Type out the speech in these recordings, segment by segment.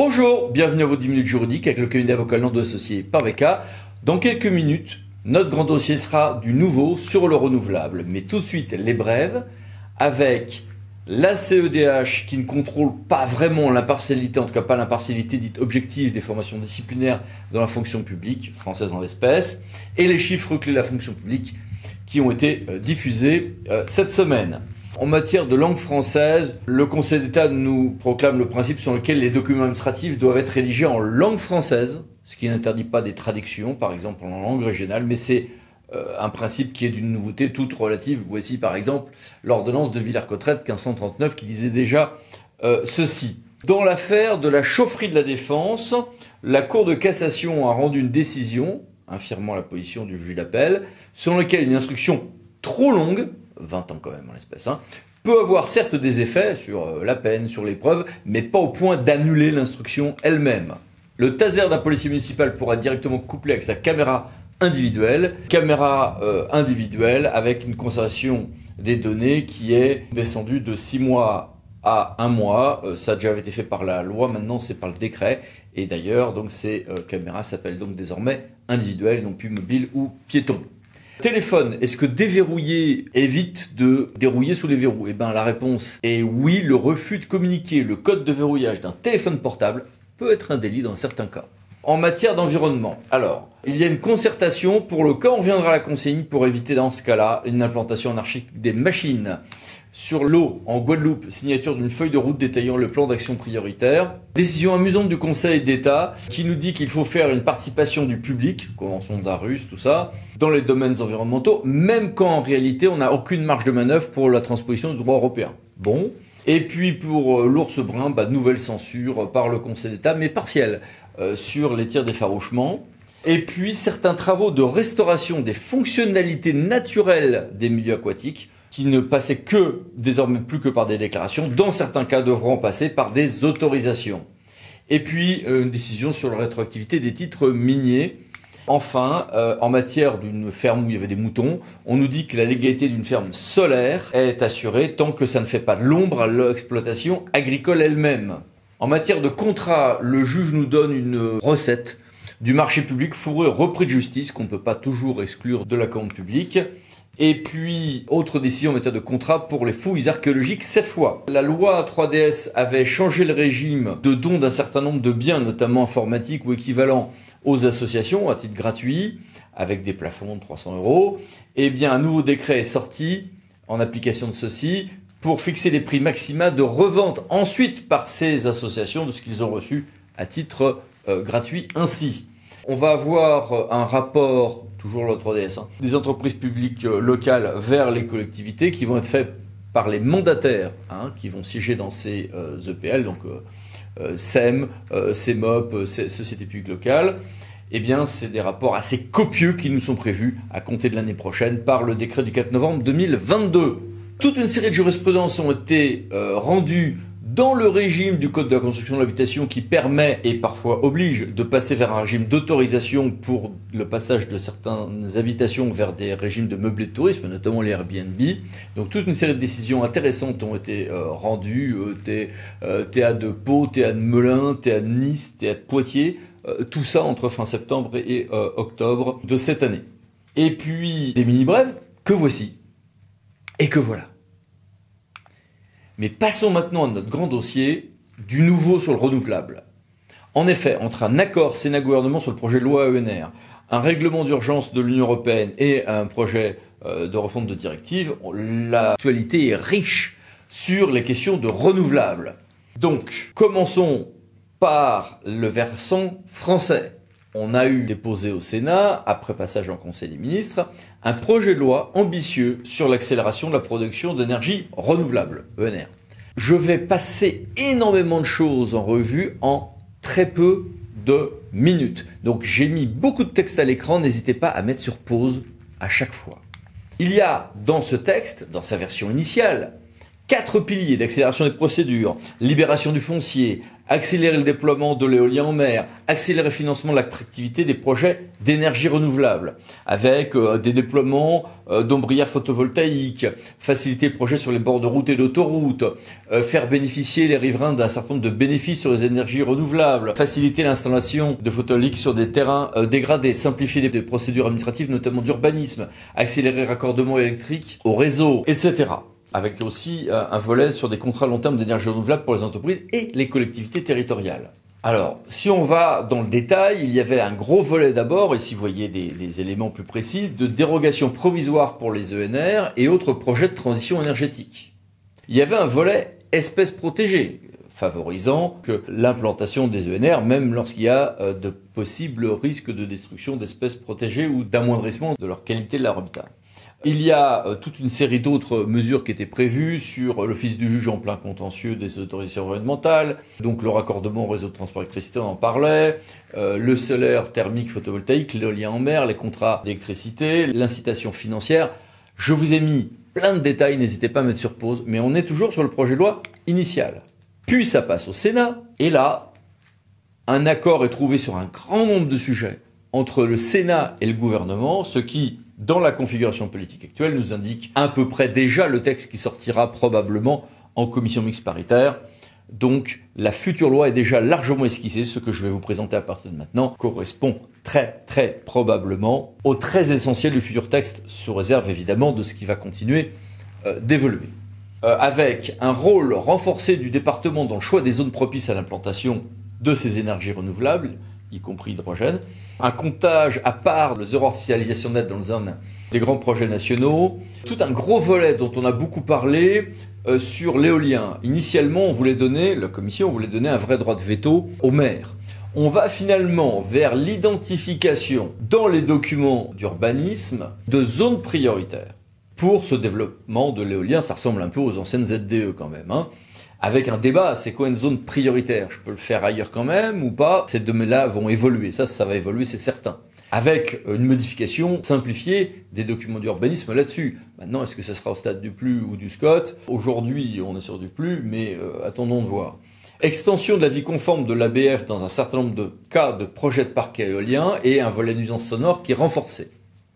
Bonjour, bienvenue à vos 10 minutes juridiques avec le cabinet d'avocats Lando Associés par VK. Dans quelques minutes, notre grand dossier sera du nouveau sur le renouvelable. Mais tout de suite, les brèves avec la CEDH qui ne contrôle pas vraiment l'impartialité, en tout cas pas l'impartialité dite objective des formations disciplinaires dans la fonction publique, française en l'espèce, et les chiffres clés de la fonction publique qui ont été diffusés cette semaine. En matière de langue française, le Conseil d'État nous proclame le principe selon lequel les documents administratifs doivent être rédigés en langue française, ce qui n'interdit pas des traductions, par exemple en langue régionale, mais c'est un principe qui est d'une nouveauté toute relative. Voici par exemple l'ordonnance de Villers-Cotterêts 1539 qui disait déjà ceci. Dans l'affaire de la chaufferie de la Défense, la Cour de cassation a rendu une décision, infirmant la position du juge d'appel, selon laquelle une instruction trop longue, 20 ans quand même en l'espèce, peut avoir certes des effets sur la peine, sur l'épreuve, mais pas au point d'annuler l'instruction elle-même. Le taser d'un policier municipal pourra être directement couplé avec sa caméra individuelle avec une conservation des données qui est descendue de 6 mois à 1 mois. Ça a déjà été fait par la loi, maintenant c'est par le décret. Et d'ailleurs, donc ces caméras s'appellent donc désormais individuelles, non plus mobiles ou piétons. Téléphone, est-ce que déverrouiller évite de dérouiller sous les verrous? Eh bien la réponse est oui, le refus de communiquer le code de verrouillage d'un téléphone portable peut être un délit dans certains cas. En matière d'environnement, alors, il y a une concertation pour le cas où on reviendra à la consigne pour éviter dans ce cas-là une implantation anarchique des machines. Sur l'eau, en Guadeloupe, signature d'une feuille de route détaillant le plan d'action prioritaire. Décision amusante du Conseil d'État qui nous dit qu'il faut faire une participation du public, convention d'Aarhus, tout ça, dans les domaines environnementaux, même quand en réalité on n'a aucune marge de manœuvre pour la transposition du droit européen. Bon. Et puis pour l'ours brun, nouvelle censure par le Conseil d'État, mais partielle, sur les tirs d'effarouchement. Et puis certains travaux de restauration des fonctionnalités naturelles des milieux aquatiques, qui ne passaient que, désormais plus que par des déclarations, dans certains cas devront passer par des autorisations. Et puis une décision sur la rétroactivité des titres miniers. Enfin, en matière d'une ferme où il y avait des moutons, on nous dit que la légalité d'une ferme solaire est assurée tant que ça ne fait pas de l'ombre à l'exploitation agricole elle-même. En matière de contrat, le juge nous donne une recette du marché public fourré repris de justice qu'on ne peut pas toujours exclure de la commande publique. Et puis, autre décision en matière de contrat pour les fouilles archéologiques cette fois. La loi 3DS avait changé le régime de don d'un certain nombre de biens, notamment informatiques ou équivalents, aux associations à titre gratuit, avec des plafonds de 300 €. Eh bien, un nouveau décret est sorti en application de ceci pour fixer les prix maxima de revente ensuite par ces associations de ce qu'ils ont reçu à titre gratuit ainsi. On va avoir un rapport, toujours la 3DS, des entreprises publiques locales vers les collectivités qui vont être faits par les mandataires qui vont siéger dans ces EPL, donc SEM, CEMOP, Sociétés publiques locales. Eh bien, c'est des rapports assez copieux qui nous sont prévus à compter de l'année prochaine par le décret du 4 novembre 2022. Toute une série de jurisprudences ont été rendues dans le régime du Code de la construction de l'habitation qui permet et parfois oblige de passer vers un régime d'autorisation pour le passage de certaines habitations vers des régimes de meublés de tourisme, notamment les Airbnb. Donc toute une série de décisions intéressantes ont été rendues, TA de Pau, TA de Melun, TA de Nice, TA de Poitiers, tout ça entre fin septembre et octobre de cette année. Et puis des mini-brèves que voici et que voilà. Mais passons maintenant à notre grand dossier du nouveau sur le renouvelable. En effet, entre un accord Sénat-Gouvernement sur le projet de loi ENR, un règlement d'urgence de l'Union européenne et un projet de refonte de directive, l'actualité est riche sur les questions de renouvelable. Donc, commençons par le versant français. On a eu déposé au Sénat, après passage en Conseil des ministres, un projet de loi ambitieux sur l'accélération de la production d'énergie renouvelable, ENR. Je vais passer énormément de choses en revue en très peu de minutes. Donc j'ai mis beaucoup de texte à l'écran, n'hésitez pas à mettre sur pause à chaque fois. Il y a dans ce texte, dans sa version initiale, 4 piliers d'accélération des procédures, libération du foncier, accélérer le déploiement de l'éolien en mer, accélérer le financement de l'attractivité des projets d'énergie renouvelable, avec des déploiements d'ombrières photovoltaïques, faciliter les projets sur les bords de routes et d'autoroutes, faire bénéficier les riverains d'un certain nombre de bénéfices sur les énergies renouvelables, faciliter l'installation de photovoltaïques sur des terrains dégradés, simplifier des procédures administratives, notamment d'urbanisme, accélérer le raccordement électrique au réseau, etc. Avec aussi un volet sur des contrats long terme d'énergie renouvelable pour les entreprises et les collectivités territoriales. Alors, si on va dans le détail, il y avait un gros volet d'abord, ici vous voyez des éléments plus précis, de dérogation provisoire pour les ENR et autres projets de transition énergétique. Il y avait un volet espèces protégées, favorisant que l'implantation des ENR, même lorsqu'il y a de possibles risques de destruction d'espèces protégées ou d'amoindrissement de leur qualité de leur habitat. Il y a toute une série d'autres mesures qui étaient prévues sur l'office du juge en plein contentieux des autorisations environnementales, donc le raccordement au réseau de transport électricité, on en parlait, le solaire thermique photovoltaïque, l'éolien en mer, les contrats d'électricité, l'incitation financière. Je vous ai mis plein de détails, n'hésitez pas à mettre sur pause, mais on est toujours sur le projet de loi initial. Puis ça passe au Sénat, et là, un accord est trouvé sur un grand nombre de sujets entre le Sénat et le gouvernement, ce qui, dans la configuration politique actuelle, nous indique à peu près déjà le texte qui sortira probablement en commission mixte paritaire. Donc la future loi est déjà largement esquissée. Ce que je vais vous présenter à partir de maintenant correspond très probablement au très essentiel du futur texte, sous réserve évidemment de ce qui va continuer d'évoluer. Avec un rôle renforcé du département dans le choix des zones propices à l'implantation de ces énergies renouvelables, y compris hydrogène, un comptage à part de zéro artificialisation nette dans le zone des grands projets nationaux, tout un gros volet dont on a beaucoup parlé sur l'éolien. Initialement, la Commission voulait donner un vrai droit de veto aux maires. On va finalement vers l'identification dans les documents d'urbanisme de zones prioritaires pour ce développement de l'éolien. Ça ressemble un peu aux anciennes ZDE quand même, hein. Avec un débat, c'est quoi une zone prioritaire? Je peux le faire ailleurs quand même ou pas? Ces domaines-là vont évoluer, ça va évoluer, c'est certain. Avec une modification simplifiée des documents d'urbanisme là-dessus. Maintenant, est-ce que ça sera au stade du PLU ou du SCOT? Aujourd'hui, on est sur du PLU, mais attendons de voir. Extension de l'avis conforme de l'ABF dans un certain nombre de cas de projets de parcs éoliens et un volet nuisance sonore qui est renforcé.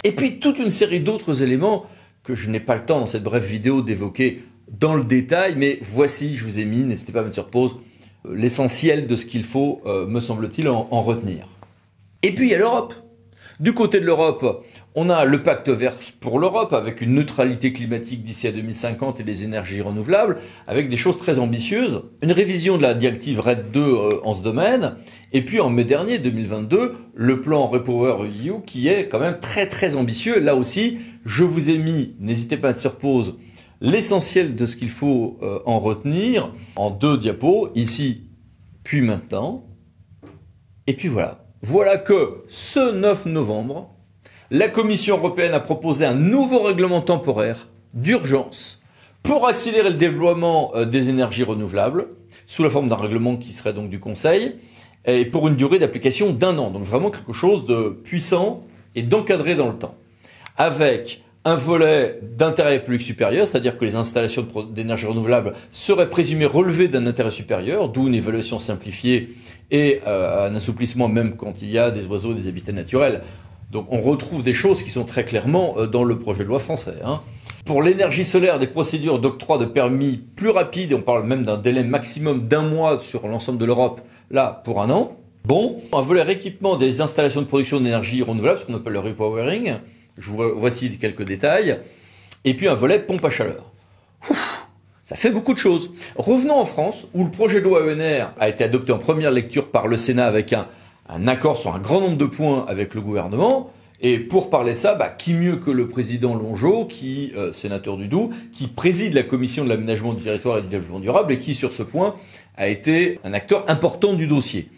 Et puis toute une série d'autres éléments que je n'ai pas le temps dans cette brève vidéo d'évoquer dans le détail, mais voici, je vous ai mis, n'hésitez pas à mettre sur pause, l'essentiel de ce qu'il faut, me semble-t-il, en retenir. Et puis il y a l'Europe. Du côté de l'Europe, on a le pacte vert pour l'Europe, avec une neutralité climatique d'ici à 2050 et des énergies renouvelables, avec des choses très ambitieuses, une révision de la directive RED 2 en ce domaine, et puis en mai dernier, 2022, le plan REPowerEU qui est quand même très ambitieux. Là aussi, je vous ai mis, n'hésitez pas à mettre sur pause, l'essentiel de ce qu'il faut en retenir en 2 diapos, ici, puis maintenant. Et puis voilà. Voilà que ce 9 novembre, la Commission européenne a proposé un nouveau règlement temporaire d'urgence pour accélérer le développement des énergies renouvelables, sous la forme d'un règlement qui serait donc du Conseil, et pour une durée d'application d'1 an. Donc vraiment quelque chose de puissant et d'encadré dans le temps. Avec un volet d'intérêt public supérieur, c'est-à-dire que les installations d'énergie renouvelable seraient présumées relever d'un intérêt supérieur, d'où une évaluation simplifiée et un assouplissement même quand il y a des oiseaux, des habitats naturels. Donc on retrouve des choses qui sont très clairement dans le projet de loi français, hein. Pour l'énergie solaire, des procédures d'octroi de permis plus rapides, et on parle même d'un délai maximum d'1 mois sur l'ensemble de l'Europe, là pour 1 an. Bon, un volet rééquipement des installations de production d'énergie renouvelable, ce qu'on appelle le repowering. Voici quelques détails. Et puis un volet pompe à chaleur. Ça fait beaucoup de choses. Revenons en France, où le projet de loi ENR a été adopté en première lecture par le Sénat avec un accord sur un grand nombre de points avec le gouvernement. Et pour parler de ça, qui mieux que le président Longeau, sénateur du Doubs, qui préside la commission de l'aménagement du territoire et du développement durable et qui, sur ce point, a été un acteur important du dossier.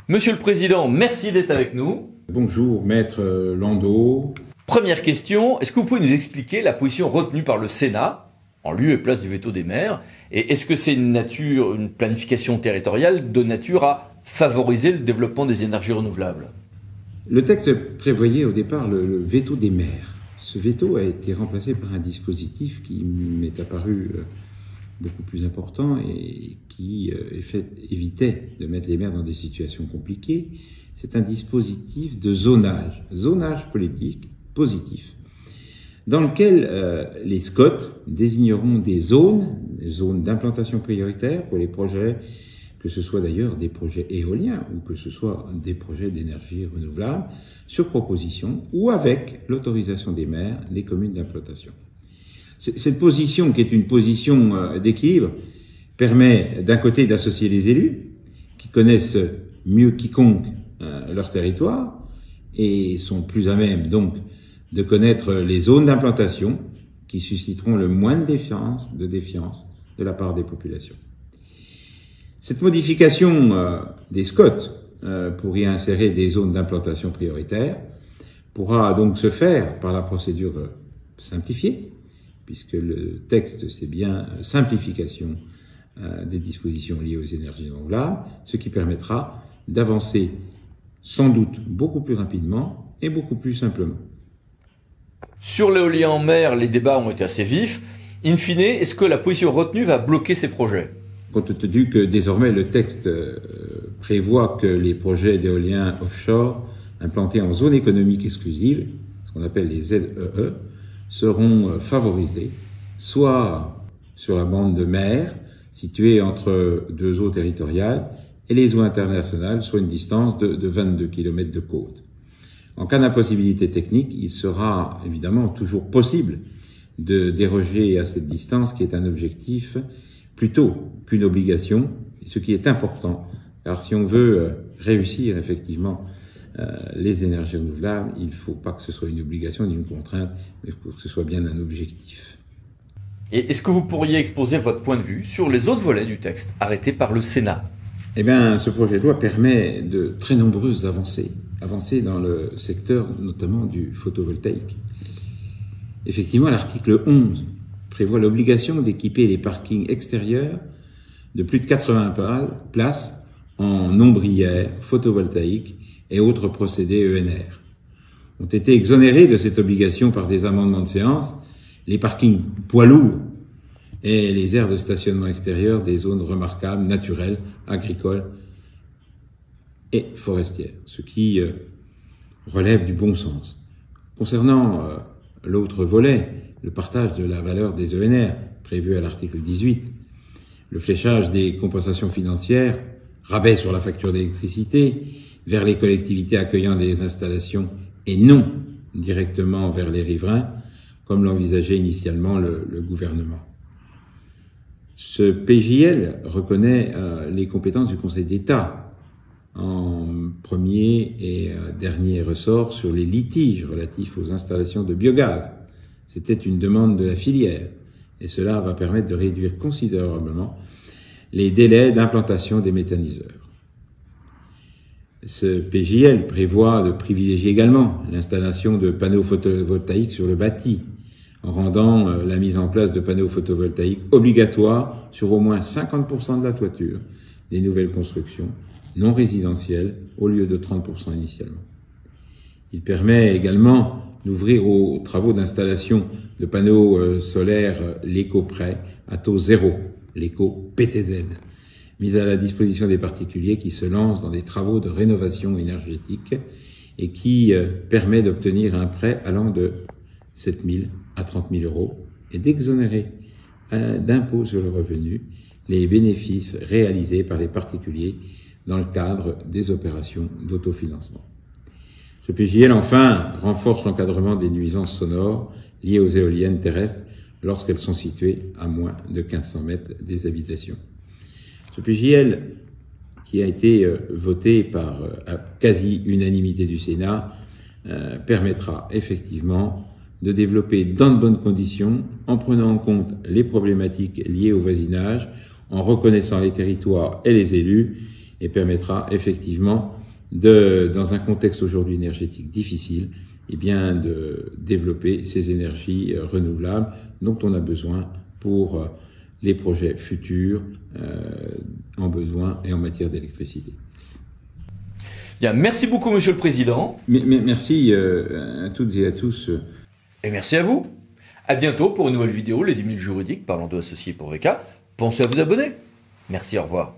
Monsieur le Président, merci d'être avec nous. Bonjour, Maître Landau. Première question, est-ce que vous pouvez nous expliquer la position retenue par le Sénat, en lieu et place du veto des maires, et est-ce que c'est une planification territoriale de nature à favoriser le développement des énergies renouvelables? Le texte prévoyait au départ le veto des maires. Ce veto a été remplacé par un dispositif qui m'est apparu beaucoup plus important et qui évitait de mettre les maires dans des situations compliquées. C'est un dispositif de zonage politique positif, dans lequel les SCOT désigneront des zones d'implantation prioritaire pour les projets, que ce soit d'ailleurs des projets éoliens ou que ce soit des projets d'énergie renouvelable, sur proposition ou avec l'autorisation des maires des communes d'implantation. Cette position, qui est une position d'équilibre, permet d'un côté d'associer les élus, qui connaissent mieux quiconque leur territoire, et sont plus à même donc de connaître les zones d'implantation qui susciteront le moins de défiance de la part des populations. Cette modification des SCOT pour y insérer des zones d'implantation prioritaire pourra donc se faire par la procédure simplifiée, puisque le texte c'est bien simplification des dispositions liées aux énergies renouvelables, ce qui permettra d'avancer sans doute beaucoup plus rapidement et beaucoup plus simplement. Sur l'éolien en mer, les débats ont été assez vifs. In fine, est-ce que la position retenue va bloquer ces projets? Compte tenu que désormais le texte prévoit que les projets d'éolien offshore implantés en zone économique exclusive, ce qu'on appelle les ZEE, seront favorisés, soit sur la bande de mer, située entre deux eaux territoriales, et les eaux internationales, soit une distance de 22 km de côte. En cas d'impossibilité technique, il sera évidemment toujours possible de déroger à cette distance, qui est un objectif plutôt qu'une obligation, ce qui est important, car si on veut réussir effectivement les énergies renouvelables, il ne faut pas que ce soit une obligation ni une contrainte, mais que ce soit bien un objectif. Et est-ce que vous pourriez exposer votre point de vue sur les autres volets du texte arrêtés par le Sénat? Eh bien, ce projet de loi permet de très nombreuses avancées dans le secteur notamment du photovoltaïque. Effectivement, l'article 11 prévoit l'obligation d'équiper les parkings extérieurs de plus de 80 places en ombrières photovoltaïques et autres procédés ENR. Ont été exonérés de cette obligation par des amendements de séance les parkings poids lourds et les aires de stationnement extérieur des zones remarquables, naturelles, agricoles et forestières, ce qui relève du bon sens. Concernant l'autre volet, le partage de la valeur des ENR, prévu à l'article 18, le fléchage des compensations financières, rabais sur la facture d'électricité, vers les collectivités accueillant des installations et non directement vers les riverains, comme l'envisageait initialement le gouvernement. Ce PJL reconnaît les compétences du Conseil d'État en premier et dernier ressort sur les litiges relatifs aux installations de biogaz. C'était une demande de la filière et cela va permettre de réduire considérablement les délais d'implantation des méthaniseurs. Ce PJL prévoit de privilégier également l'installation de panneaux photovoltaïques sur le bâti, en rendant la mise en place de panneaux photovoltaïques obligatoire sur au moins 50% de la toiture des nouvelles constructions non résidentielles au lieu de 30% initialement. Il permet également d'ouvrir aux travaux d'installation de panneaux solaires l'éco-prêt à taux zéro, l'éco-PTZ, mis à la disposition des particuliers qui se lancent dans des travaux de rénovation énergétique et qui permet d'obtenir un prêt allant de 7 000 à 30 000 euros et d'exonérer d'impôt sur le revenu les bénéfices réalisés par les particuliers dans le cadre des opérations d'autofinancement. Ce PJL, enfin, renforce l'encadrement des nuisances sonores liées aux éoliennes terrestres lorsqu'elles sont situées à moins de 1500 mètres des habitations. Ce PJL, qui a été voté par quasi-unanimité du Sénat, permettra effectivement de développer dans de bonnes conditions, en prenant en compte les problématiques liées au voisinage, en reconnaissant les territoires et les élus, et permettra effectivement dans un contexte aujourd'hui énergétique difficile, eh bien, de développer ces énergies renouvelables dont on a besoin pour les projets futurs en besoin et en matière d'électricité. Bien, merci beaucoup, Monsieur le Président. Merci à toutes et à tous. Et merci à vous. À bientôt pour une nouvelle vidéo, les 10 minutes juridiques parlant de associés pour VK. pensez à vous abonner. Merci, au revoir.